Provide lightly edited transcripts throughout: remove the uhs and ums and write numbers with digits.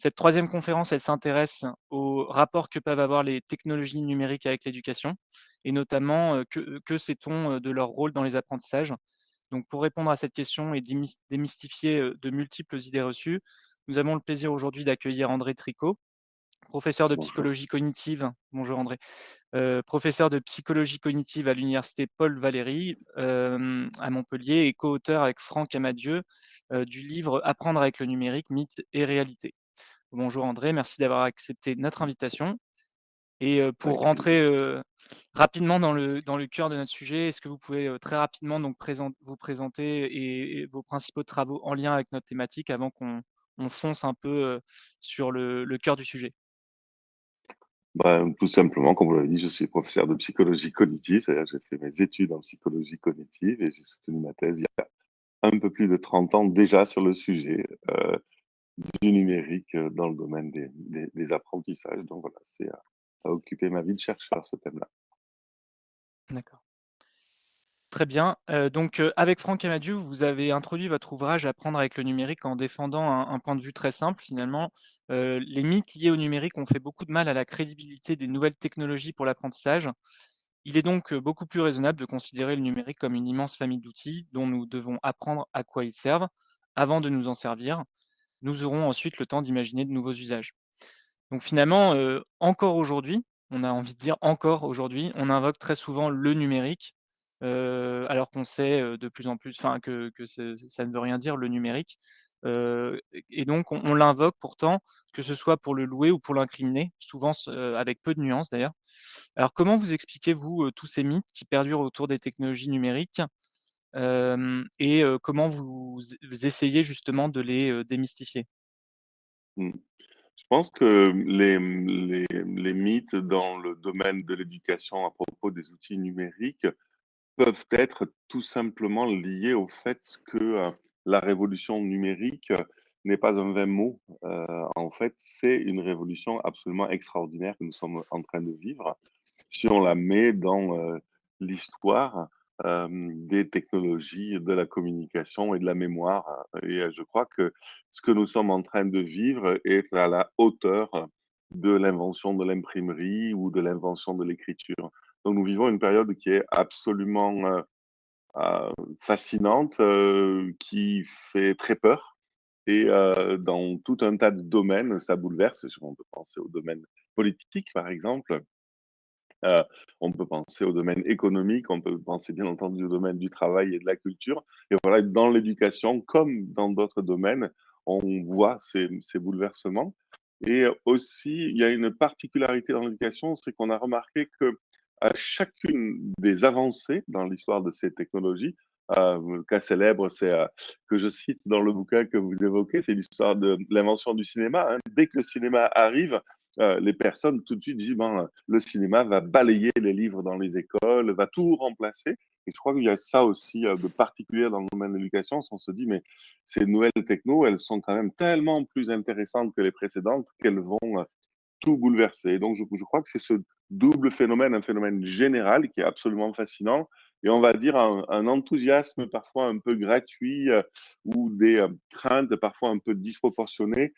Cette troisième conférence, elle s'intéresse au rapport que peuvent avoir les technologies numériques avec l'éducation et notamment, que sait-on, de leur rôle dans les apprentissages? Donc pour répondre à cette question et démystifier, de multiples idées reçues, nous avons le plaisir aujourd'hui d'accueillir André Tricot, professeur de Bonjour. psychologie cognitive. Bonjour André. Professeur de psychologie cognitive à l'université Paul Valéry, à Montpellier et co-auteur avec Franck Amadieu, du livre «Apprendre avec le numérique, mythes et réalité». Bonjour André, merci d'avoir accepté notre invitation et pour Avec plaisir. rentrer, rapidement dans le cœur de notre sujet, est-ce que vous pouvez, très rapidement donc vous présenter et vos principaux travaux en lien avec notre thématique avant qu'on fonce un peu, sur le cœur du sujet? Ben, tout simplement, comme vous l'avez dit, je suis professeur de psychologie cognitive, c'est-à-dire que j'ai fait mes études en psychologie cognitive et j'ai soutenu ma thèse il y a un peu plus de 30 ans déjà sur le sujet du numérique dans le domaine des apprentissages. Donc voilà, ça a occupé ma vie de chercheur, ce thème-là. D'accord. Très bien, donc avec Franck Amadieu, vous avez introduit votre ouvrage «Apprendre avec le numérique» en défendant un point de vue très simple finalement. Les mythes liés au numérique ont fait beaucoup de mal à la crédibilité des nouvelles technologies pour l'apprentissage. Il est donc, beaucoup plus raisonnable de considérer le numérique comme une immense famille d'outils dont nous devons apprendre à quoi ils servent avant de nous en servir. Nous aurons ensuite le temps d'imaginer de nouveaux usages. Donc finalement, encore aujourd'hui, on a envie de dire encore aujourd'hui, on invoque très souvent le numérique, alors qu'on sait, de plus en plus enfin que ça ne veut rien dire le numérique, et donc on l'invoque pourtant, que ce soit pour le louer ou pour l'incriminer, souvent avec peu de nuances d'ailleurs. Alors comment vous expliquez-vous, tous ces mythes qui perdurent autour des technologies numériques? Et comment vous essayez justement de les, démystifier? Mmh. Je pense que les mythes dans le domaine de l'éducation à propos des outils numériques peuvent être tout simplement liés au fait que, la révolution numérique n'est pas un vain mot. En fait, c'est une révolution absolument extraordinaire que nous sommes en train de vivre. Si on la met dans, l'histoire, des technologies, de la communication et de la mémoire, et je crois que ce que nous sommes en train de vivre est à la hauteur de l'invention de l'imprimerie ou de l'invention de l'écriture. Donc nous vivons une période qui est absolument, fascinante, qui fait très peur et dans tout un tas de domaines, ça bouleverse. On peut penser au domaine politique, par exemple, heu, on peut penser au domaine économique, on peut penser bien entendu au domaine du travail et de la culture et voilà, dans l'éducation comme dans d'autres domaines, on voit ces bouleversements et aussi, il y a une particularité dans l'éducation, c'est qu'on a remarqué que à chacune des avancées dans l'histoire de ces technologies, le cas célèbre, c'est, que je cite dans le bouquin que vous évoquez, c'est l'histoire de l'invention du cinéma, hein. Dès que le cinéma arrive, les personnes tout de suite disent: «Ben, le cinéma va balayer les livres dans les écoles, va tout remplacer» et je crois qu'il y a ça aussi, de particulier dans le domaine de l'éducation. On se dit: «Mais ces nouvelles technos, elles sont quand même tellement plus intéressantes que les précédentes qu'elles vont, tout bouleverser. Donc je crois que c'est ce double phénomène, un phénomène général qui est absolument fascinant et on va dire un enthousiasme parfois un peu gratuit, ou des, craintes parfois un peu disproportionnées,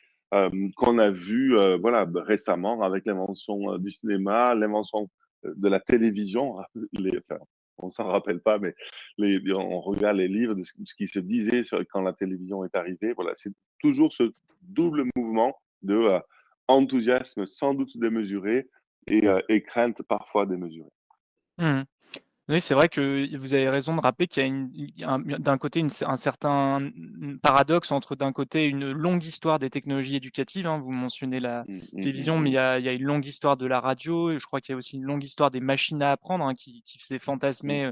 qu'on a vu, voilà, récemment avec l'invention, du cinéma, l'invention, de la télévision. Les enfin, on s'en rappelle pas, mais on regarde les livres de ce qui se disait sur quand la télévision est arrivée. Voilà, c'est toujours ce double mouvement de, enthousiasme sans doute démesuré et crainte parfois démesurée. Mmh. Oui, c'est vrai que vous avez raison de rappeler qu'il y a d'un côté un certain, paradoxe entre d'un côté une longue histoire des technologies éducatives, hein. Vous mentionnez la Mmh, mmh, mmh, télévision, mais mmh. il y a une longue histoire de la radio et je crois qu'il y a aussi une longue histoire des machines à apprendre, hein, qui faisait Mmh fantasmer,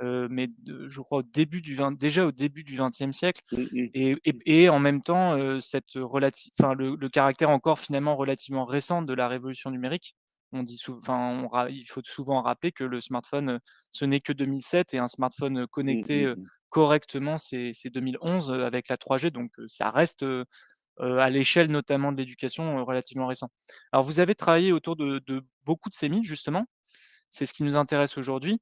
mh. mais je crois au début du XXe siècle Mmh mh. et en même temps, cette enfin le caractère encore finalement relativement récent de la révolution numérique. On dit enfin il faut souvent rappeler que le smartphone, ce n'est que 2007 et un smartphone, Mmh, connecté, mmh mh. correctement, c'est 2011, avec la 3G donc ça reste, à l'échelle notamment de l'éducation, relativement récent. Alors vous avez travaillé autour de beaucoup de ces mythes justement, c'est ce qui nous intéresse aujourd'hui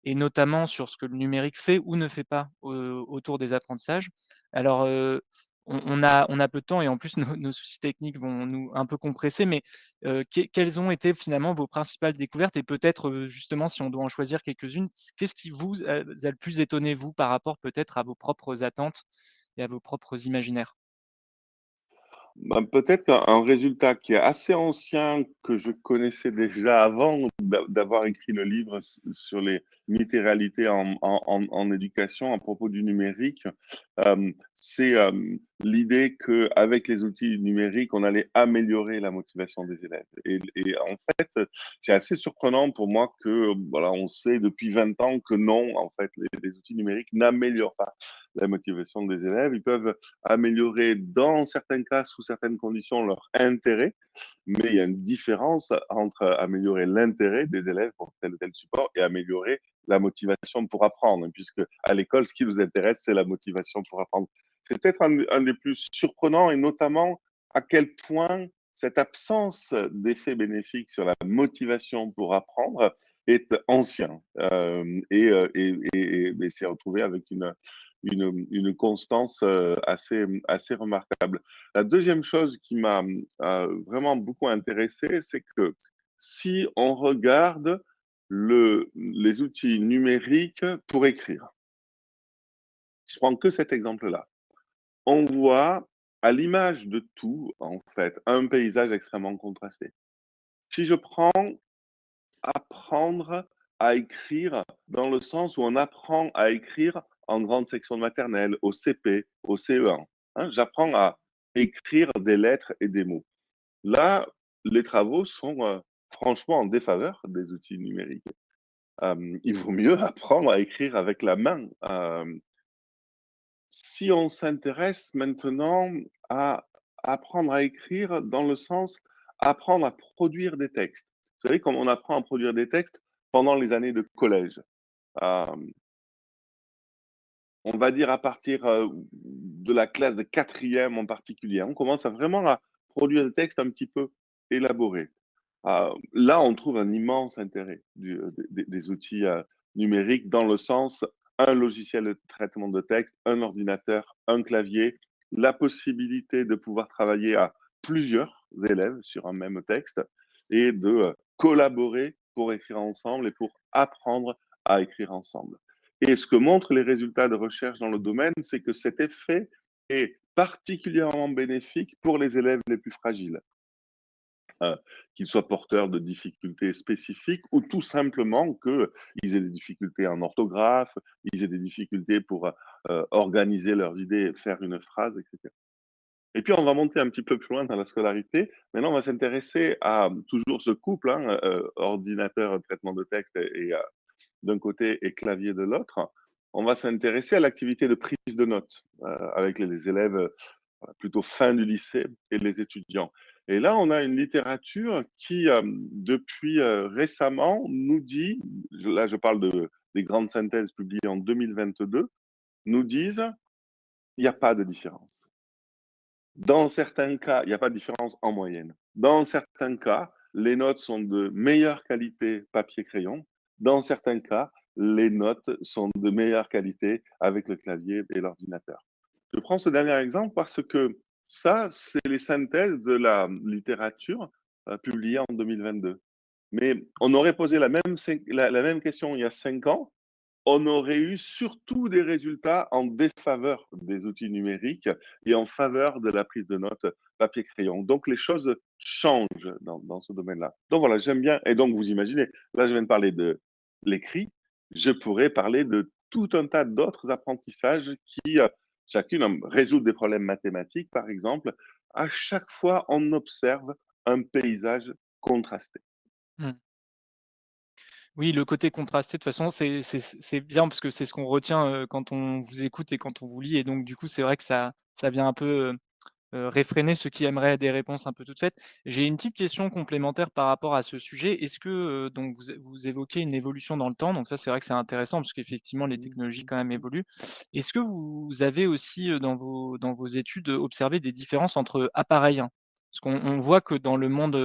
et notamment sur ce que le numérique fait ou ne fait pas, autour des apprentissages. Alors, on a peu de temps et en plus nos soucis techniques vont nous un peu compresser, mais quelles ont été finalement vos principales découvertes et peut-être, justement si on doit en choisir quelques-unes, qu'est-ce qui vous a le plus étonné vous par rapport peut-être à vos propres attentes et à vos propres imaginaires? Ben, peut-être qu'un résultat qui est assez ancien, que je connaissais déjà avant d'avoir écrit le livre sur les mythes et réalités en éducation à propos du numérique, c'est l'idée qu'avec les outils numériques, on allait améliorer la motivation des élèves. Et en fait, c'est assez surprenant pour moi que, voilà, on sait depuis 20 ans que non, en fait, les outils numériques n'améliorent pas la motivation des élèves. Ils peuvent améliorer dans certains cas, sous certaines conditions, leur intérêt, mais il y a une différence entre améliorer l'intérêt des élèves pour tel ou tel support et améliorer la motivation pour apprendre, puisque à l'école, ce qui nous intéresse, c'est la motivation pour apprendre. C'est peut-être un des plus surprenants et notamment à quel point cette absence d'effet bénéfique sur la motivation pour apprendre est ancien et s'est retrouvé avec une constance assez remarquable. La deuxième chose qui m'a vraiment beaucoup intéressé, c'est que si on regarde les outils numériques pour écrire, je prends que cet exemple-là, on voit à l'image de tout, en fait, un paysage extrêmement contrasté. Si je prends apprendre à écrire dans le sens où on apprend à écrire en grande section de maternelle, au CP, au CE1, hein, j'apprends à écrire des lettres et des mots. Là, les travaux sont franchement en défaveur des outils numériques. Il vaut mieux apprendre à écrire avec la main. Si on s'intéresse maintenant à apprendre à écrire dans le sens apprendre à produire des textes. Vous savez, comme on apprend à produire des textes pendant les années de collège. Hem, on va dire à partir, de la classe de quatrième en particulier, on commence à vraiment à produire des textes un petit peu élaborés. Là, on trouve un immense intérêt des outils numériques dans le sens, un logiciel de traitement de texte, un ordinateur, un clavier, la possibilité de pouvoir travailler à plusieurs élèves sur un même texte et de collaborer pour écrire ensemble et pour apprendre à écrire ensemble. Et ce que montrent les résultats de recherche dans le domaine, c'est que cet effet est particulièrement bénéfique pour les élèves les plus fragiles heu, qu'ils soient porteurs de difficultés spécifiques ou tout simplement qu'ils aient des difficultés en orthographe, ils aient des difficultés pour, organiser leurs idées, faire une phrase et cetera. Et puis on va monter un petit peu plus loin dans la scolarité. Maintenant, on va s'intéresser à toujours ce couple, hein, ordinateur, traitement de texte et d'un côté et clavier de l'autre. On va s'intéresser à l'activité de prise de notes, avec les élèves, plutôt fin du lycée et les étudiants. Et là, on a une littérature qui, depuis, récemment nous dit, là je parle des grandes synthèses publiées en 2022, nous disent: «Il n'y a pas de différence». Dans certains cas, il n'y a pas de différence en moyenne. Dans certains cas, les notes sont de meilleure qualité papier-crayon. Dans certains cas, les notes sont de meilleure qualité avec le clavier et l'ordinateur. Je prends ce dernier exemple parce que ça, c'est les synthèses de la littérature publiée en 2022. Mais on aurait posé la même question il y a 5 ans, on aurait eu surtout des résultats en défaveur des outils numériques et en faveur de la prise de notes papier-crayon. Donc les choses changent dans ce domaine-là. Donc voilà, j'aime bien et donc vous imaginez, là je viens de parler de l'écrit, je pourrais parler de tout un tas d'autres apprentissages qui, chacune, résoudre des problèmes mathématiques par exemple. À chaque fois, on observe un paysage contrasté. Mmh. Oui, le côté contrasté, de toute façon, c'est bien parce que c'est ce qu'on retient, quand on vous écoute et quand on vous lit et donc du coup, c'est vrai que ça vient un peu, réfréner ceux qui aimeraient des réponses un peu toutes faites. J'ai une petite question complémentaire par rapport à ce sujet. Est-ce que, donc vous évoquez une évolution dans le temps, donc ça, c'est vrai que c'est intéressant parce qu'effectivement les technologies quand même évoluent. Est-ce que vous avez aussi, dans vos études, observé des différences entre appareils, hein? Parce qu'on voit que dans le monde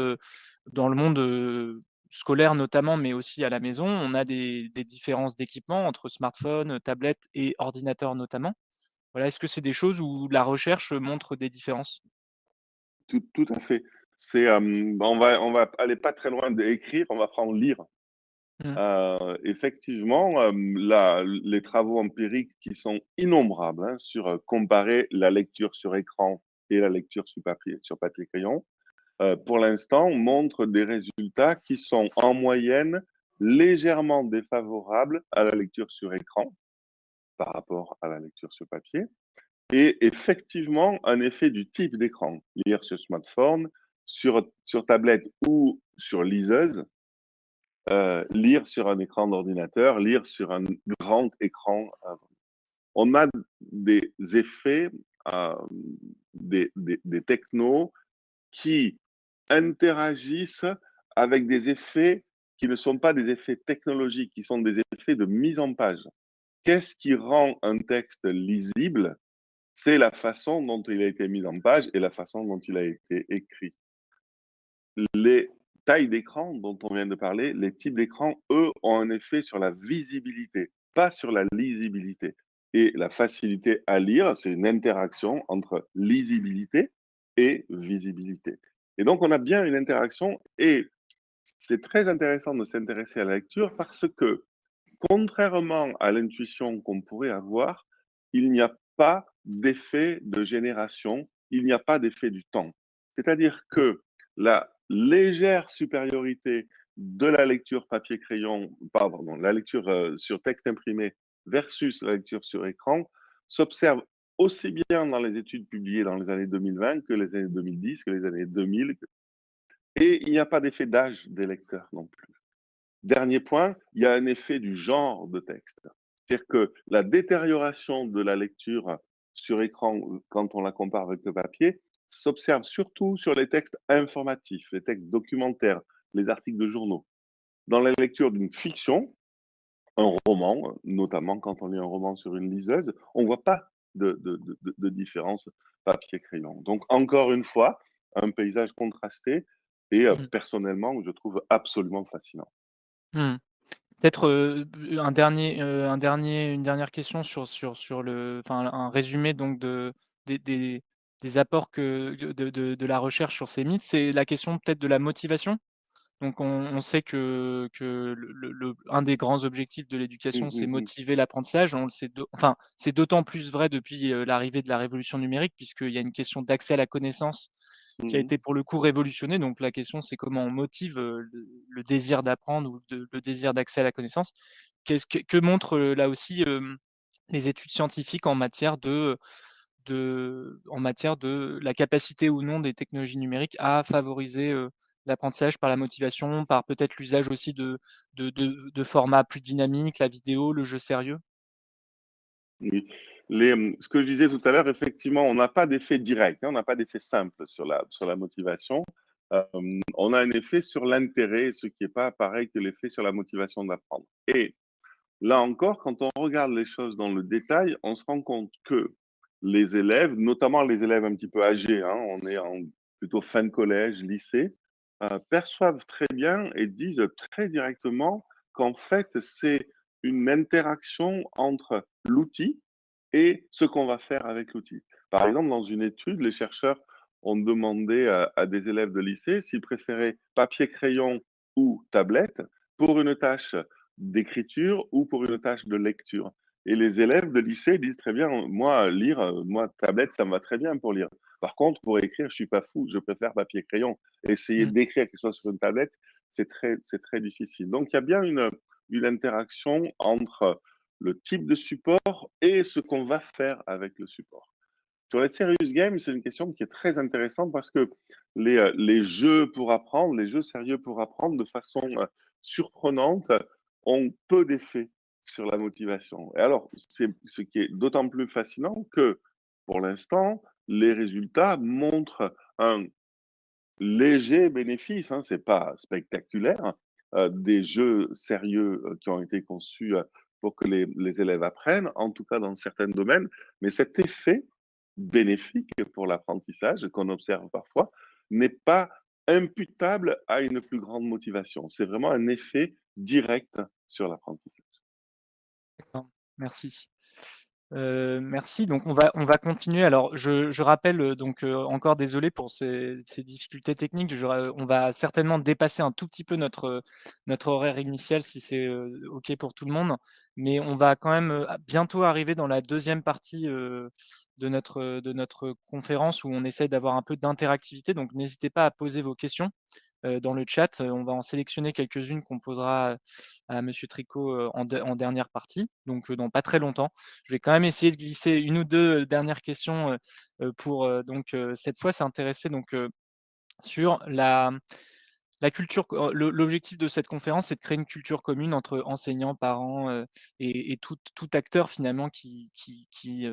scolaire notamment, mais aussi à la maison, on a des différences d'équipement entre smartphones, tablettes et ordinateurs notamment. Voilà, est-ce que c'est des choses où la recherche montre des différences? Tout à fait. On va aller pas très loin d'écrire, on va prendre lire. Mmh. Effectivement, là, les travaux empiriques qui sont innombrables, hein, sur, comparer la lecture sur écran et la lecture sur papier crayon, pour l'instant, montrent des résultats qui sont en moyenne légèrement défavorables à la lecture sur écran par rapport à la lecture sur papier et effectivement un effet du type d'écran. Lire sur smartphone, sur tablette ou sur liseuse, lire sur un écran d'ordinateur, lire sur un grand écran. On a des effets, euh, des technos qui interagissent avec des effets qui ne sont pas des effets technologiques, qui sont des effets de mise en page. Qu'est-ce qui rend un texte lisible? C'est la façon dont il a été mis en page et la façon dont il a été écrit. Les tailles d'écran dont on vient de parler, les types d'écran, eux, ont un effet sur la visibilité, pas sur la lisibilité. Et la facilité à lire, c'est une interaction entre lisibilité et visibilité. Et donc, on a bien une interaction et c'est très intéressant de s'intéresser à la lecture parce que contrairement à l'intuition qu'on pourrait avoir, il n'y a pas d'effet de génération, il n'y a pas d'effet du temps. C'est-à-dire que la légère supériorité de la lecture papier-crayon, pardon, la lecture sur texte imprimé versus la lecture sur écran s'observe aussi bien dans les études publiées dans les années 2020 que les années 2010, que les années 2000. Et il n'y a pas d'effet d'âge des lecteurs non plus. Dernier point, il y a un effet du genre de texte. C'est-à-dire que la détérioration de la lecture sur écran, quand on la compare avec le papier, s'observe surtout sur les textes informatifs, les textes documentaires, les articles de journaux. Dans la lecture d'une fiction, un roman, notamment quand on lit un roman sur une liseuse, on ne voit pas de différence papier-crayon. Donc, encore une fois, un paysage contrasté et Mmh. personnellement, je trouve absolument fascinant. Mmh. Peut-être, une dernière question sur le enfin, un résumé donc des des des apports de la recherche sur ces mythes. C'est la question peut-être de la motivation? Donc on sait que un des grands objectifs de Mmh, l'éducation, c'est mmh, mmh. motiver l'apprentissage. On le sait enfin, c'est d'autant plus vrai depuis, l'arrivée de la révolution numérique, puisqu'il y a une question d'accès à la connaissance qui a Mmh. été pour le coup révolutionnée. Donc la question, c'est comment on motive, le désir d'apprendre ou le désir d'accès à la connaissance. Que montrent, là aussi, les études scientifiques en matière de la capacité ou non des technologies numériques à favoriser, l'apprentissage par la motivation, par peut-être l'usage aussi de formats plus dynamiques, la vidéo, le jeu sérieux? Oui. Ce que je disais tout à l'heure, effectivement, on n'a pas d'effet direct, hein, on n'a pas d'effet simple sur la motivation. On a un effet sur l'intérêt, ce qui n'est pas pareil que l'effet sur la motivation d'apprendre. Et là encore, quand on regarde les choses dans le détail, on se rend compte que les élèves, notamment les élèves un petit peu âgés, hein, on est en plutôt fin de collège, lycée, perçoivent très bien et disent très directement qu'en fait, c'est une interaction entre l'outil et ce qu'on va faire avec l'outil. Par exemple, dans une étude, les chercheurs ont demandé à des élèves de lycée s'ils préféraient papier, crayon ou tablette pour une tâche d'écriture ou pour une tâche de lecture. Et les élèves de lycée disent très bien, moi, lire, moi, tablette, ça me va très bien pour lire. Par contre, pour écrire, je suis pas fou, je préfère papier, crayon. Essayer Mmh, d'écrire quelque chose sur une tablette, c'est très difficile. Donc, il y a bien une interaction entre le type de support et ce qu'on va faire avec le support. Sur les serious games, c'est une question qui est très intéressante parce que les jeux pour apprendre, les jeux sérieux pour apprendre de façon surprenante ont peu d'effet sur la motivation. Et alors, c'est ce qui est d'autant plus fascinant que, pour l'instant, les résultats montrent un léger bénéfice, hein, c'est pas spectaculaire, des jeux sérieux, qui ont été conçus, pour que les élèves apprennent, en tout cas dans certains domaines. Mais cet effet bénéfique pour l'apprentissage qu'on observe parfois n'est pas imputable à une plus grande motivation. C'est vraiment un effet direct sur l'apprentissage. d'accord, merci. Merci. Donc on va continuer. Alors je rappelle, donc encore désolé pour ces difficultés techniques. On va certainement dépasser un tout petit peu notre horaire initial si c'est, OK pour tout le monde. Mais on va quand même, bientôt arriver dans la deuxième partie, de notre conférence où on essaie d'avoir un peu d'interactivité. Donc n'hésitez pas à poser vos questions dans le chat. On va en sélectionner quelques-unes qu'on posera à monsieur Tricot, en dernière partie, donc dans pas très longtemps. Je vais quand même essayer de glisser une ou 2 dernières questions, pour, donc cette fois s'intéresser donc sur la culture co l'objectif de cette conférence, c'est de créer une culture commune entre enseignants, parents, et tout acteur finalement qui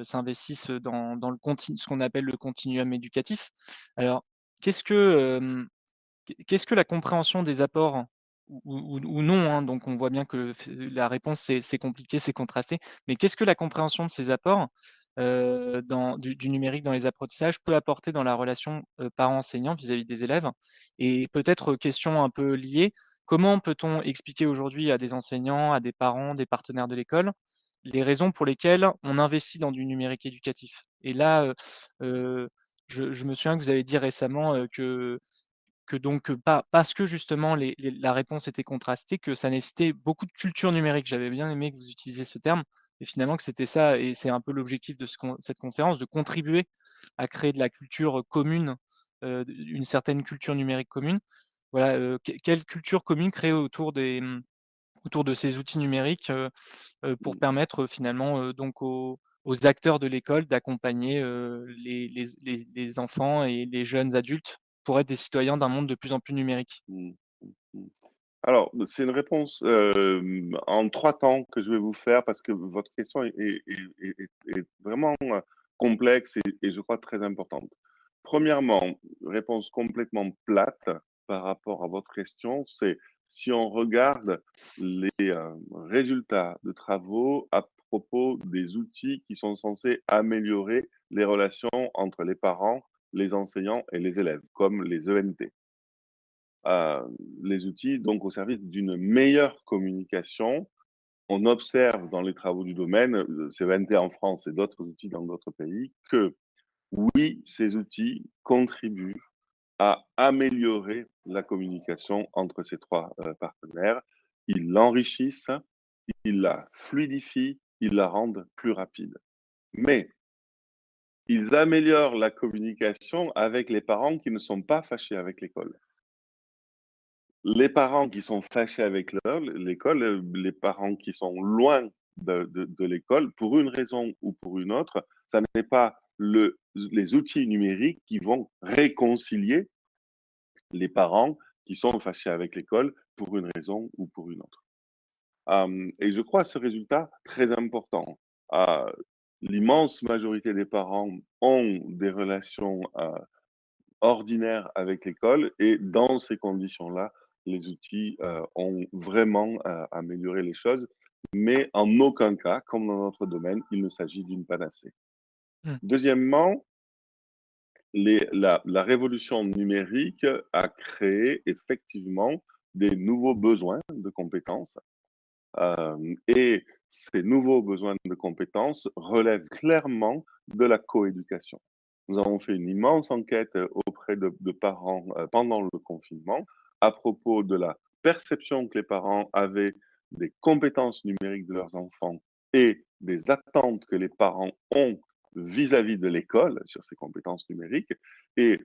s'investissent dans le conti ce qu'on appelle le continuum éducatif. Alors qu'est-ce que, qu'est-ce que la compréhension des apports ou non, hein, donc on voit bien que la réponse c'est compliqué, c'est contrasté, mais qu'est-ce que la compréhension de ces apports, dans du numérique dans les apprentissages peut apporter dans la relation, parents-enseignants vis-à-vis des élèves? Et peut-être, question un peu liée, comment peut-on expliquer aujourd'hui à des enseignants, à des parents, des partenaires de l'école, les raisons pour lesquelles on investit dans du numérique éducatif? Et là, heu, je me souviens que vous avez dit récemment, que donc, parce que justement la réponse était contrastée, que ça nécessitait beaucoup de culture numérique. J'avais bien aimé que vous utilisiez ce terme et finalement que c'était ça et c'est un peu l'objectif de cette conférence, de contribuer à créer de la culture, commune, une certaine culture numérique commune. Voilà, quelle culture commune créer autour de ces outils numériques, pour Mmh, permettre, finalement, donc aux acteurs de l'école d'accompagner, les enfants et les jeunes adultes pour être des citoyens d'un monde de plus en plus numérique. mmh, mmh. Alors, c'est une réponse, en 3 temps que je vais vous faire parce que votre question est vraiment, complexe et je crois très importante. Premièrement, réponse complètement plate par rapport à votre question, c'est si on regarde les, résultats de travaux à propos des outils qui sont censés améliorer les relations entre les parents, les enseignants et les élèves, comme les ENT. Les outils donc au service d'une meilleure communication. On observe dans les travaux du domaine, CENT en France et d'autres outils dans d'autres pays, que oui, ces outils contribuent à améliorer la communication entre ces 3 partenaires. Ils l'enrichissent, ils la fluidifient, ils la rendent plus rapide. Mais ils améliorent la communication avec les parents qui ne sont pas fâchés avec l'école. Les parents qui sont fâchés avec l'école, les parents qui sont loin de l'école, pour une raison ou pour une autre, ça n'est pas les outils numériques qui vont réconcilier les parents qui sont fâchés avec l'école pour une raison ou pour une autre. Et je crois ce résultat très important. Heu, L'immense majorité des parents ont des relations, ordinaire avec l'école et dans ces conditions-là, les outils, ont vraiment, amélioré les choses, mais en aucun cas, comme dans notre domaine, il ne s'agit d'une panacée. Mmh, Deuxièmement, la révolution numérique a créé effectivement des nouveaux besoins de compétences. Et ces nouveaux besoins de compétences relèvent clairement de la coéducation. Nous avons fait une immense enquête auprès de parents pendant le confinement à propos de la perception que les parents avaient des compétences numériques de leurs enfants et des attentes que les parents ont vis-à-vis de l'école sur ces compétences numériques. Et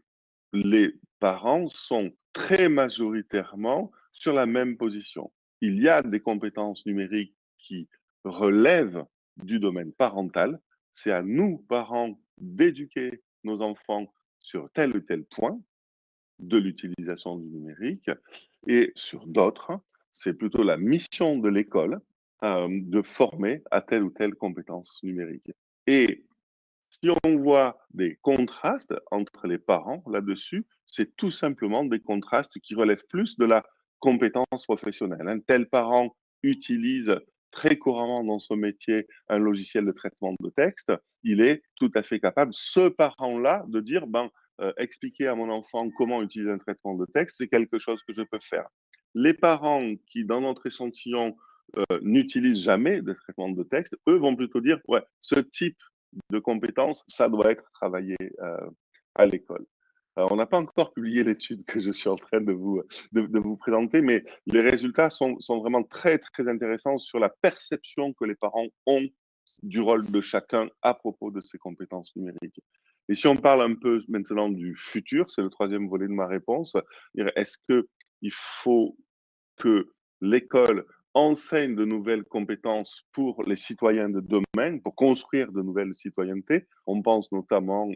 les parents sont très majoritairement sur la même position. Il y a des compétences numériques qui relèvent du domaine parental. C'est à nous, parents, d'éduquer nos enfants sur tel ou tel point de l'utilisation du numérique et sur d'autres, c'est plutôt la mission de l'école, de former à telle ou telle compétence numérique. Et si on voit des contrastes entre les parents là-dessus, c'est tout simplement des contrastes qui relèvent plus de la compétence professionnelle. Un tel parent utilise très couramment dans son métier un logiciel de traitement de texte, il est tout à fait capable, ce parent-là, de dire, ben, expliquer à mon enfant comment utiliser un traitement de texte, c'est quelque chose que je peux faire. Les parents qui, dans notre échantillon, n'utilisent jamais de traitement de texte, eux vont plutôt dire: «Ouais, ce type de compétence, ça doit être travaillé, à l'école». On n'a pas encore publié l'étude que je suis en train de vous présenter, mais les résultats sont vraiment très, très intéressants sur la perception que les parents ont du rôle de chacun à propos de ces compétences numériques. Et si on parle un peu maintenant du futur, c'est le troisième volet de ma réponse, est-ce qu'il faut que l'école enseigne de nouvelles compétences pour les citoyens de demain, pour construire de nouvelles citoyennetés? On pense notamment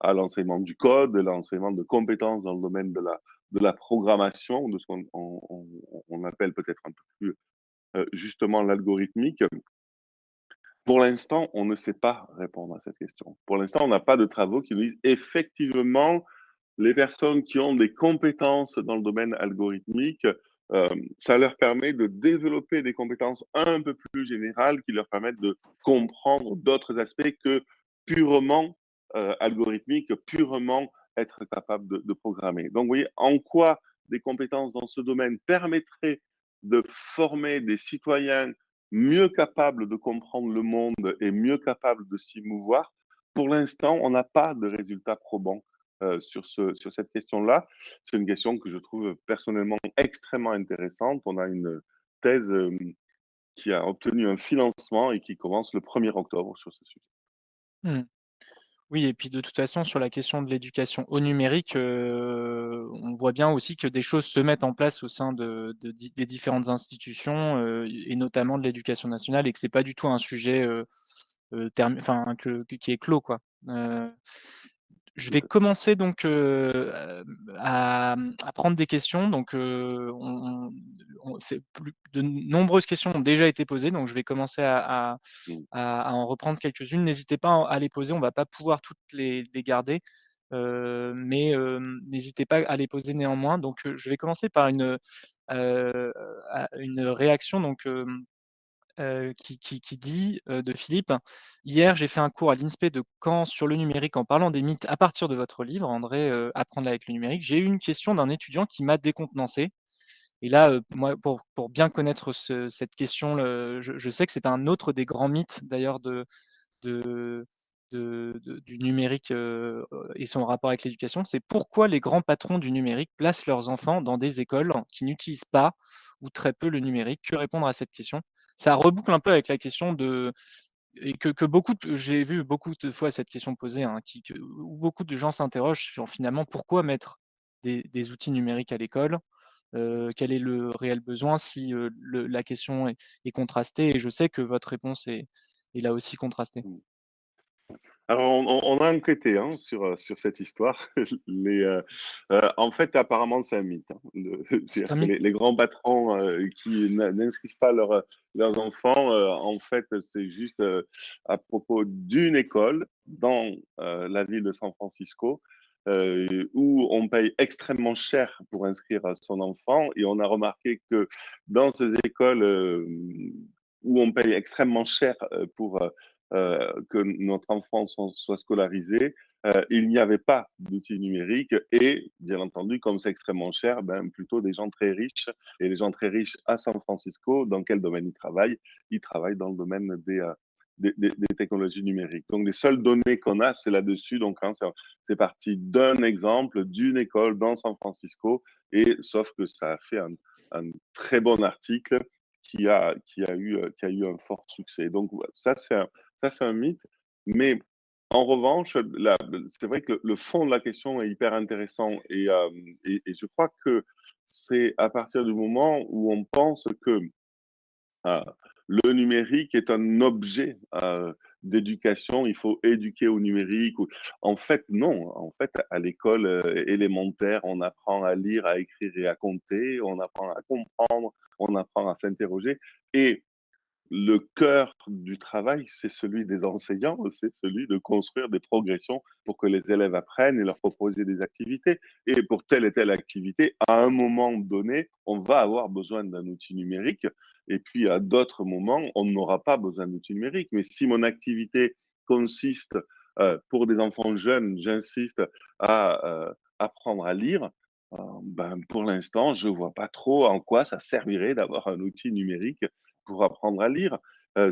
à l'enseignement du code, l'enseignement de compétences dans le domaine de la programmation, de ce qu'on appelle peut-être un peu plus justement l'algorithmique. Pour l'instant, on ne sait pas répondre à cette question. Pour l'instant, on n'a pas de travaux qui nous disent effectivement les personnes qui ont des compétences dans le domaine algorithmique, ça leur permet de développer des compétences un peu plus générales qui leur permettent de comprendre d'autres aspects que purement algorithmiques, purement être capable de programmer. Donc, vous voyez, en quoi des compétences dans ce domaine permettraient de former des citoyens mieux capables de comprendre le monde et mieux capables de s'y mouvoir. Pour l'instant, on n'a pas de résultats probants sur cette question-là. C'est une question que je trouve personnellement extrêmement intéressante. On a une thèse qui a obtenu un financement et qui commence le 1er octobre sur ce sujet. Mmh. Oui et puis de toute façon sur la question de l'éducation au numérique, on voit bien aussi que des choses se mettent en place au sein des différentes institutions, et notamment de l'éducation nationale et que c'est pas du tout un sujet, term enfin qui est clos quoi. Heu, je Tout vais à fait. commencer donc, à prendre des questions donc, on c'est plus de nombreuses questions ont déjà été posées donc je vais commencer Mm, à en reprendre quelques-unes. N'hésitez pas à les poser, on va pas pouvoir toutes les garder, mais n'hésitez pas à les poser néanmoins. Donc, je vais commencer par une réaction donc, qui dit, de Philippe: «Hier, j'ai fait un cours à l'INSPE de Caen sur le numérique en parlant des mythes à partir de votre livre, André, Apprendre avec le numérique. J'ai eu une question d'un étudiant qui m'a décontenancé». Et là, moi, pour bien connaître cette question, je sais que c'est un autre des grands mythes d'ailleurs de du numérique, et son rapport avec l'éducation. C'est pourquoi les grands patrons du numérique placent leurs enfants dans des écoles qui n'utilisent pas ou très peu le numérique? Que répondre à cette question? Ça reboucle un peu avec la question de et que beaucoup de j'ai vu beaucoup de fois cette question posée, hein, où beaucoup de gens s'interrogent sur finalement pourquoi mettre des outils numériques à l'école? Quel est le réel besoin si, la question est contrastée? Et je sais que votre réponse est là aussi contrastée. mm. Alors, on a enquêté hein, sur cette histoire. En fait, apparemment, c'est un mythe. Hein. C'est C'est-à-dire un que mythe? les grands patrons qui n'inscrivent pas leurs enfants, en fait, c'est juste à propos d'une école dans la ville de San Francisco où on paye extrêmement cher pour inscrire son enfant. Et on a remarqué que dans ces écoles où on paye extrêmement cher pour que notre enfant soit scolarisé, il n'y avait pas d'outils numériques et, bien entendu, comme c'est extrêmement cher, ben, plutôt des gens très riches. Et les gens très riches à San Francisco, dans quel domaine ils travaillent? Ils travaillent dans le domaine des technologies numériques. Donc, les seules données qu'on a, c'est là-dessus. Donc, hein, c'est parti d'un exemple, d'une école dans San Francisco, et sauf que ça a fait un très bon article qui a eu un fort succès. Donc, ouais, ça, c'est un mythe. Mais en revanche, c'est vrai que le fond de la question est hyper intéressant et je crois que c'est à partir du moment où on pense que euh, le numérique est un objet d'éducation, il faut éduquer au numérique. En fait, non. En fait, à l'école élémentaire, on apprend à lire, à écrire et à compter, on apprend à comprendre, on apprend à s'interroger. Et le cœur du travail, c'est celui des enseignants, c'est celui de construire des progressions pour que les élèves apprennent et leur proposer des activités. Et pour telle et telle activité, à un moment donné, on va avoir besoin d'un outil numérique. Et puis, à d'autres moments, on n'aura pas besoin d'outils numériques. Mais si mon activité consiste, pour des enfants jeunes, j'insiste, à apprendre à lire, ben, pour l'instant, je ne vois pas trop en quoi ça servirait d'avoir un outil numérique pour apprendre à lire.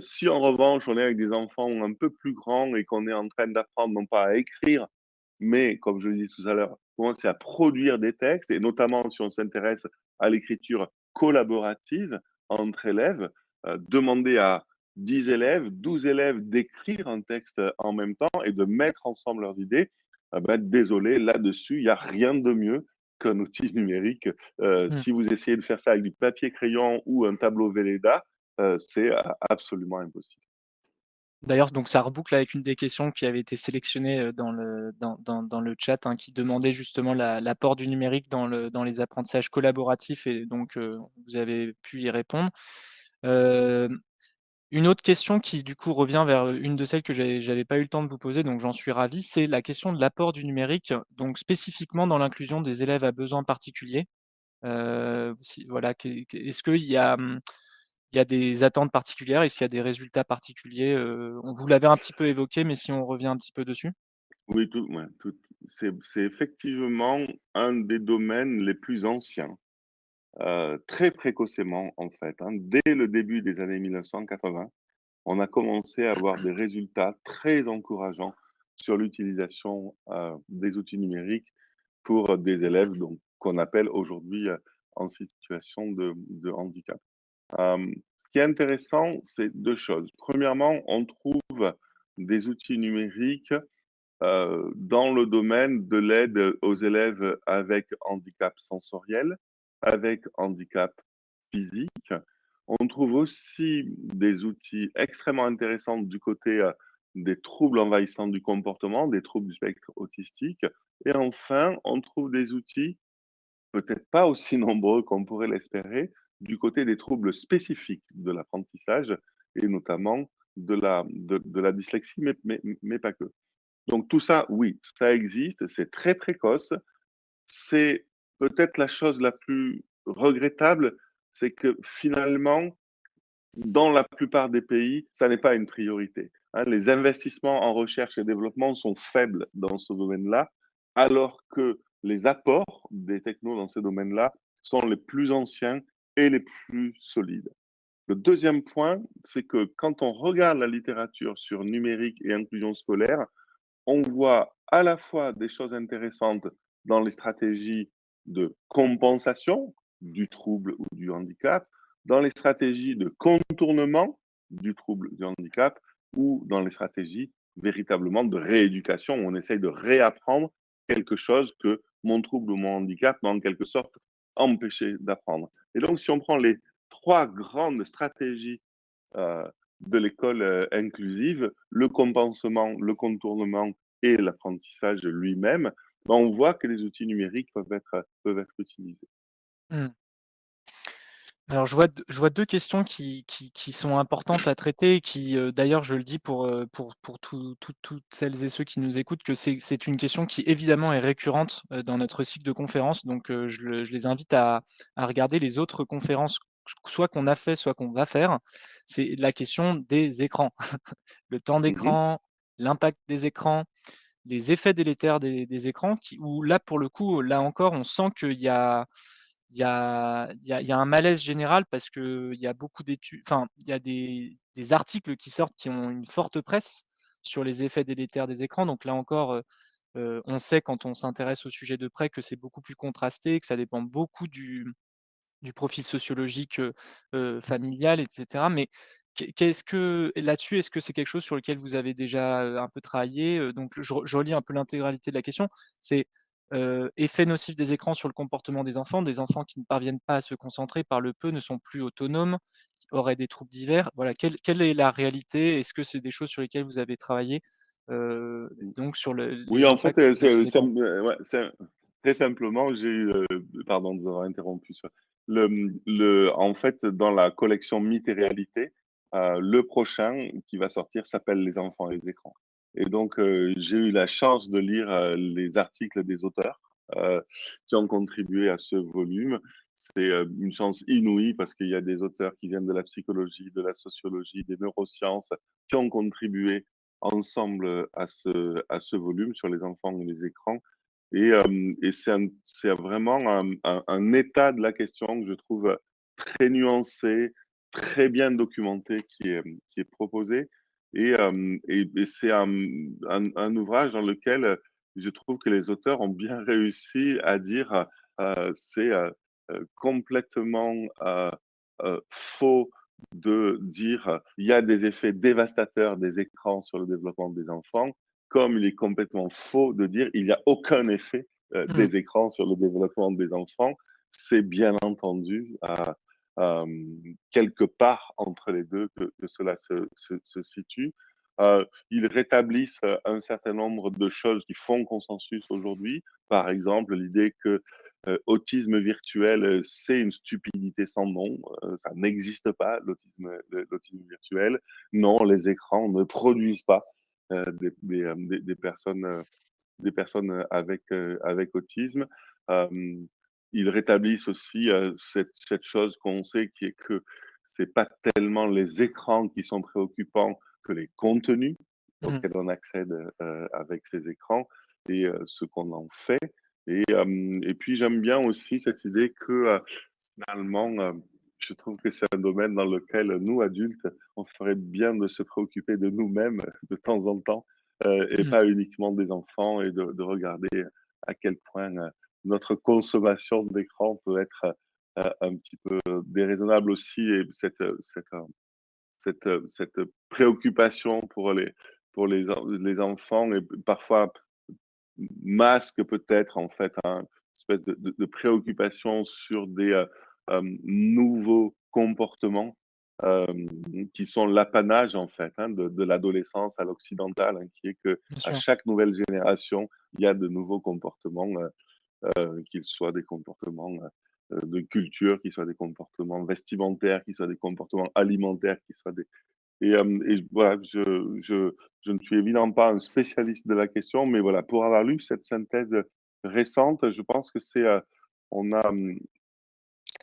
Si en revanche, on est avec des enfants un peu plus grands et qu'on est en train d'apprendre non pas à écrire, mais comme je le disais tout à l'heure, commencer à produire des textes et notamment si on s'intéresse à l'écriture collaborative entre élèves, demander à 10 élèves, 12 élèves d'écrire un texte en même temps et de mettre ensemble leurs idées, désolé, là-dessus, il y a rien de mieux qu'un outil numérique. Mmh. Si vous essayez de faire ça avec du papier crayon ou un tableau Velleda, c'est absolument impossible. D'ailleurs, donc ça reboucle avec une des questions qui avait été sélectionnée, dans le chat, hein, qui demandait justement l'apport du numérique dans les apprentissages collaboratifs et donc vous avez pu y répondre. Hem, une autre question qui du coup revient vers, une de celles que j'avais pas eu le temps de vous poser, donc j'en suis ravi, c'est la question de l'apport du numérique, donc spécifiquement dans l'inclusion des élèves à besoins particuliers. Si voilà, est-ce qu'il y a, il y a des attentes particulières? Est-ce qu'il y a des résultats particuliers? On vous l'avez un petit peu évoqué, mais si on revient un petit peu dessus? Oui, tout ouais, tout c'est effectivement un des domaines les plus anciens, très précocement en fait, hein. Dès le début des années 1980, on a commencé à avoir des résultats très encourageants sur l'utilisation, des outils numériques pour des élèves donc qu'on appelle aujourd'hui, en situation de handicap. Ce qui est intéressant, c'est 2 choses. Premièrement, on trouve des outils numériques, dans le domaine de l'aide aux élèves avec handicap sensoriel, avec handicap physique. On trouve aussi des outils extrêmement intéressants du côté, des troubles envahissants du comportement, des troubles du spectre autistique et enfin, on trouve des outils peut-être pas aussi nombreux qu'on pourrait l'espérer, du côté des troubles spécifiques de l'apprentissage et notamment de la dyslexie, mais pas que. Donc tout ça, oui, ça existe, c'est très précoce. C'est peut-être la chose la plus regrettable, c'est que finalement, dans la plupart des pays, ça n'est pas une priorité, hein. Les investissements en recherche et développement sont faibles dans ce domaine-là, alors que les apports des technos dans ce domaine-là sont les plus anciens et les plus solides. Le deuxième point, c'est que quand on regarde la littérature sur numérique et inclusion scolaire, on voit à la fois des choses intéressantes dans les stratégies de compensation du trouble ou du handicap, dans les stratégies de contournement du trouble du handicap ou dans les stratégies véritablement de rééducation où on essaye de réapprendre quelque chose que mon trouble ou mon handicap m'a en quelque sorte empêché d'apprendre. Et donc, si on prend les trois grandes stratégies euh, de l'école inclusive, le compensement, le contournement et l'apprentissage lui-même, on voit que les outils numériques peuvent être utilisés. Mmh. Alors je vois 2 questions qui sont importantes à traiter et qui, d'ailleurs je le dis pour toutes celles et ceux qui nous écoutent que c'est une question qui évidemment est récurrente, dans notre cycle de conférences donc je les invite à regarder les autres conférences, soit qu'on a fait, soit qu'on va faire. C'est la question des écrans. Le temps Mhm. d'écran, l'impact des écrans, les effets délétères des écrans qui où là pour le coup, là encore on sent qu'il y a un malaise général parce qu'il y a beaucoup d'études enfin, il y a des articles qui sortent qui ont une forte presse sur les effets délétères des écrans. Donc là encore, on sait quand on s'intéresse au sujet de près que c'est beaucoup plus contrasté, que ça dépend beaucoup du profil sociologique, familial et cetera. Mais qu'est-ce que là-dessus, est-ce que c'est quelque chose sur lequel vous avez déjà, un peu travaillé? Donc je relis un peu l'intégralité de la question. C'est, effet nocif des écrans sur le comportement des enfants qui ne parviennent pas à se concentrer par le peu, ne sont plus autonomes, qui auraient des troubles divers. Voilà, quelle est la réalité? Est-ce que c'est des choses sur lesquelles vous avez travaillé, donc sur Oui, les en fait, impacts de ces écrans? ouais, très simplement, j'ai eu, pardon de vous avoir interrompu sur en fait, dans la collection Mythes et réalités, le prochain qui va sortir s'appelle Les enfants et les écrans et donc j'ai eu la chance de lire, les articles des auteurs, qui ont contribué à ce volume. C'est, une chance inouïe parce qu'il y a des auteurs qui viennent de la psychologie, de la sociologie, des neurosciences, qui ont contribué ensemble à ce volume sur les enfants et les écrans. Et c'est vraiment un état de la question que je trouve très nuancé, très bien documenté qui est proposé et c'est un ouvrage dans lequel, je trouve que les auteurs ont bien réussi à dire, c'est, complètement, faux de dire, il y a des effets dévastateurs des écrans sur le développement des enfants, comme il est complètement faux de dire il y a aucun effet, Mmh. des écrans sur le développement des enfants. C'est bien entendu, quelque part entre les 2 que cela se situe. Ils rétablissent, un certain nombre de choses qui font consensus aujourd'hui. Par exemple, l'idée que, autisme virtuel, c'est une stupidité sans nom, ça n'existe pas l'autisme virtuel. Non, les écrans ne produisent pas, des personnes avec autisme. Euh, ils rétablissent aussi cette chose qu'on sait qui est que c'est pas tellement les écrans qui sont préoccupants que les contenus Mmh. auxquels on accède avec ces écrans et ce qu'on en fait. Et puis j'aime bien aussi cette idée que finalement, je trouve que c'est un domaine dans lequel nous, adultes, on ferait bien de se préoccuper de nous-mêmes de temps en temps, et Mmh. pas uniquement des enfants et de regarder à quel point, notre consommation d'écran peut être, un petit peu déraisonnable aussi et cette préoccupation pour les enfants et parfois masque peut-être en fait une espèce de préoccupation sur des nouveaux comportements qui sont l'apanage en fait de l'adolescence à l'occidentale, qui est que Bien à sûr. chaque nouvelle génération, il y a de nouveaux comportements, qu'ils soient des comportements de culture, qu'ils soient des comportements vestimentaires, qu'ils soient des comportements alimentaires, qu'ils soient des et voilà, je ne suis évidemment pas un spécialiste de la question, mais voilà, pour avoir lu cette synthèse récente, je pense que on a,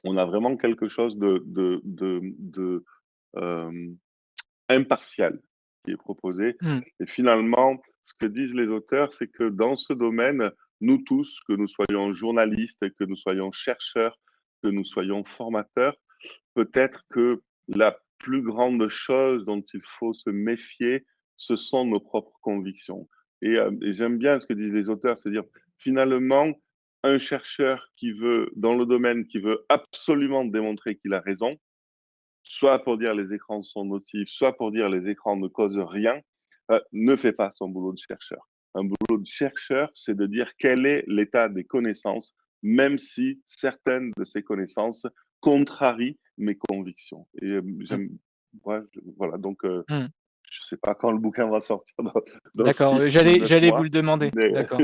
on a vraiment quelque chose de, hem, impartial qui est proposé Mmh. et finalement, ce que disent les auteurs, c'est que dans ce domaine, nous tous, que nous soyons journalistes, que nous soyons chercheurs, que nous soyons formateurs, peut-être que la plus grande chose dont il faut se méfier, ce sont nos propres convictions. Et j'aime bien ce que disent les auteurs, c'est-à-dire finalement, un chercheur qui veut, dans le domaine, qui veut absolument démontrer qu'il a raison, soit pour dire les écrans sont nocifs, soit pour dire les écrans ne causent rien, ne fait pas son boulot de chercheur. Un boulot de chercheur, c'est de dire quel est l'état des connaissances, même si certaines de ces connaissances contrarient mes convictions. Et Mmh. j'aime, ouais, voilà, donc Mmh. je ne sais pas quand le bouquin va sortir, dans D'accord, 6 ou j'allais 9 j'allais vous mois, le demander. mais D'accord.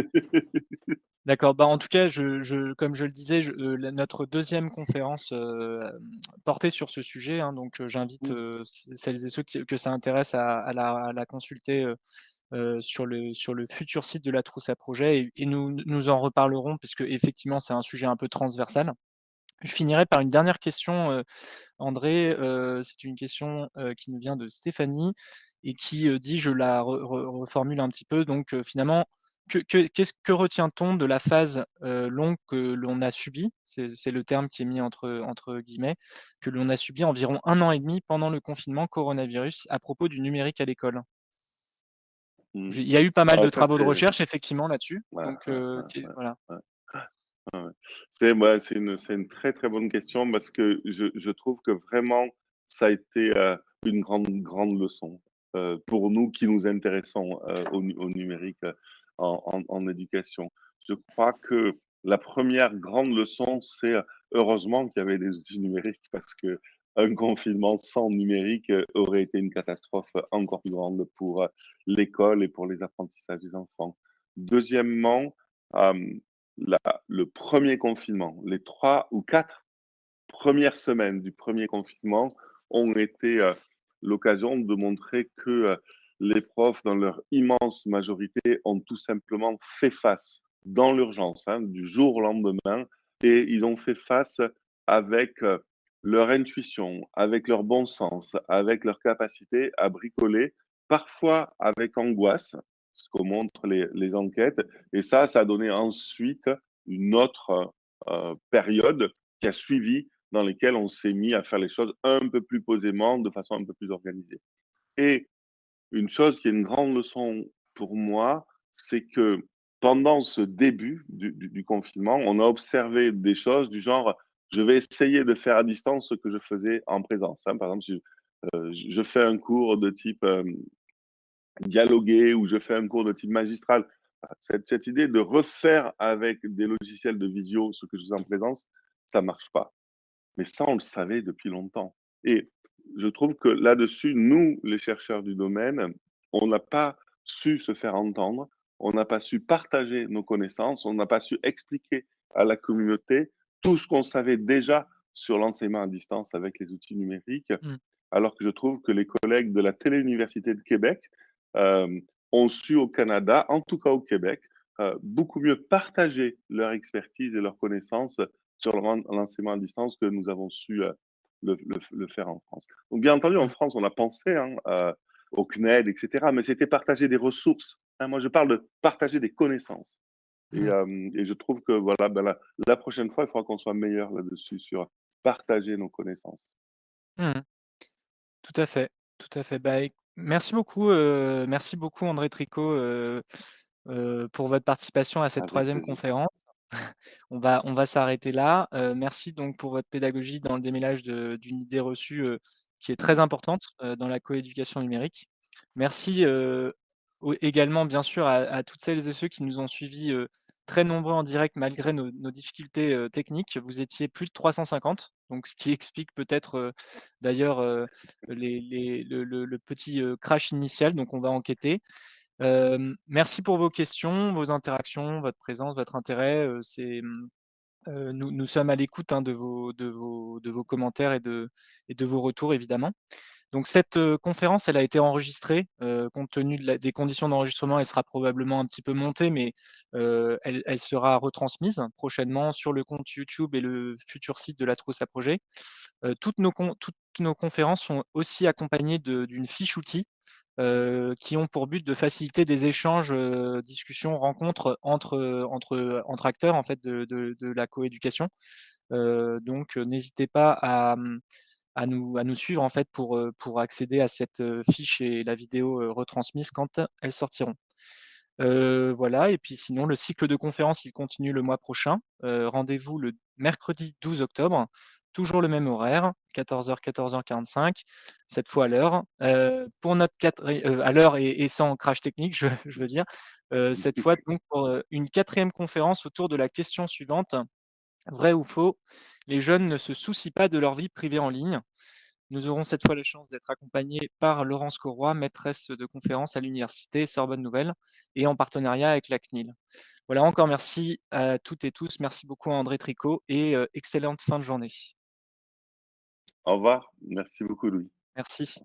D'accord, bah, en tout cas, je comme je le disais, la notre deuxième conférence, portait sur ce sujet, hein, donc j'invite, celles et ceux que ça intéresse à la consulter, sur le futur site de la Trousse à projets et nous en reparlerons puisque effectivement c'est un sujet un peu transversal. Je finirai par une dernière question, André, c'est une question, qui nous vient de Stéphanie et qui, dit je la reformule un petit peu donc finalement, que retient-on de la phase, longue que l'on a subie? C'est le terme qui est mis entre guillemets, que l'on a subi environ 1 an et demi pendant le confinement coronavirus à propos du numérique à l'école. Il y a eu pas mal de ça travaux de c'est recherche effectivement là-dessus, ouais, donc ouais, ouais, qu'est ouais, voilà. ouais. Ouais, ouais. C'est une très, très bonne question parce que je trouve que vraiment ça a été, une grande, grande leçon, pour nous qui nous intéressons, au numérique, en éducation. Je crois que la première grande leçon, c'est, heureusement qu'il y avait des outils numériques parce qu'un confinement sans numérique, aurait été une catastrophe encore plus grande pour, l'école et pour les apprentissages des enfants. Deuxièmement, hem la le premier confinement, les 3 ou 4 premières semaines du premier confinement ont été, l'occasion de montrer que, les profs, dans leur immense majorité, ont tout simplement fait face dans l'urgence, du jour au lendemain et ils ont fait face avec, leur intuition, avec leur bon sens, avec leur capacité à bricoler, parfois avec angoisse, ce que montrent les enquêtes et ça a donné ensuite une autre, période qui a suivi dans lesquels on s'est mis à faire les choses un peu plus posément, de façon un peu plus organisée. Et une chose qui est une grande leçon pour moi, c'est que pendant ce début du confinement, on a observé des choses du genre: je vais essayer de faire à distance ce que je faisais en présence, hein. Par exemple, si, je fais un cours de type, dialoguer ou je fais un cours de type magistral. Cette idée de refaire avec des logiciels de visio ce que je faisais en présence, ça marche pas. Mais ça, on le savait depuis longtemps et je trouve que là-dessus, nous, les chercheurs du domaine, on n'a pas su se faire entendre, on n'a pas su partager nos connaissances, on n'a pas su expliquer à la communauté tout ce qu'on savait déjà sur l'enseignement à distance avec les outils numériques. Mmh. Alors que je trouve que les collègues de la Téléuniversité de Québec, ont su au Canada, en tout cas au Québec, beaucoup mieux partager leur expertise et leurs connaissances sur l'enseignement à distance que nous avons su le faire en France. Donc, bien entendu, en Mmh. France, on a pensé hein, au CNED, etc., mais c'était partager des ressources. Hein. Moi, je parle de partager des connaissances. Mmh. Et je trouve que voilà, ben, la prochaine fois, il faudra qu'on soit meilleur là-dessus, sur partager nos connaissances. Mmh. Tout à fait, tout à fait. Bah, merci beaucoup André Tricot, pour votre participation à cette Avec troisième plaisir. conférence. On va s'arrêter là. Merci donc pour votre pédagogie dans le démêlage d'une idée reçue, qui est très Mhm. importante, dans la coéducation numérique. Merci, également bien sûr à toutes celles et ceux qui nous ont suivis, très nombreux en direct malgré nos difficultés, techniques. Vous étiez plus de 350, donc ce qui explique peut-être, d'ailleurs, le petit, crash initial, donc on va enquêter. Merci pour vos questions, vos interactions, votre présence, votre intérêt, nous sommes à l'écoute, hein, de vos commentaires et de vos retours évidemment. Donc cette, conférence, elle a été enregistrée, compte tenu des conditions d'enregistrement, elle sera probablement un petit peu montée, mais, elle sera retransmise prochainement sur le compte YouTube et le futur site de la Trousse à projets. Toutes nos conférences sont aussi accompagnées d'une fiche outil, qui ont pour but de faciliter des échanges, discussions, rencontres entre acteurs en fait de la coéducation. Donc n'hésitez pas à nous suivre en fait pour accéder à cette, fiche et la vidéo, retransmise quand elles sortiront. Voilà et puis sinon le cycle de conférences, il continue le mois prochain. Rendez-vous le mercredi 12 octobre, toujours le même horaire, 14h-14h45, cette fois à l'heure. Pour notre à l'heure et sans crash technique, je veux dire. Cette fois donc pour, une quatrième conférence autour de la question suivante: «Vrai ou faux, les jeunes ne se soucient pas de leur vie privée en ligne?» Nous aurons cette fois la chance d'être accompagnés par Laurence Cauroy, maîtresse de conférences à l'université Sorbonne Nouvelle et en partenariat avec la CNIL. Voilà, encore merci à toutes et tous. Merci beaucoup à André Tricot et excellente fin de journée. Au revoir. Merci beaucoup, Louis. Merci.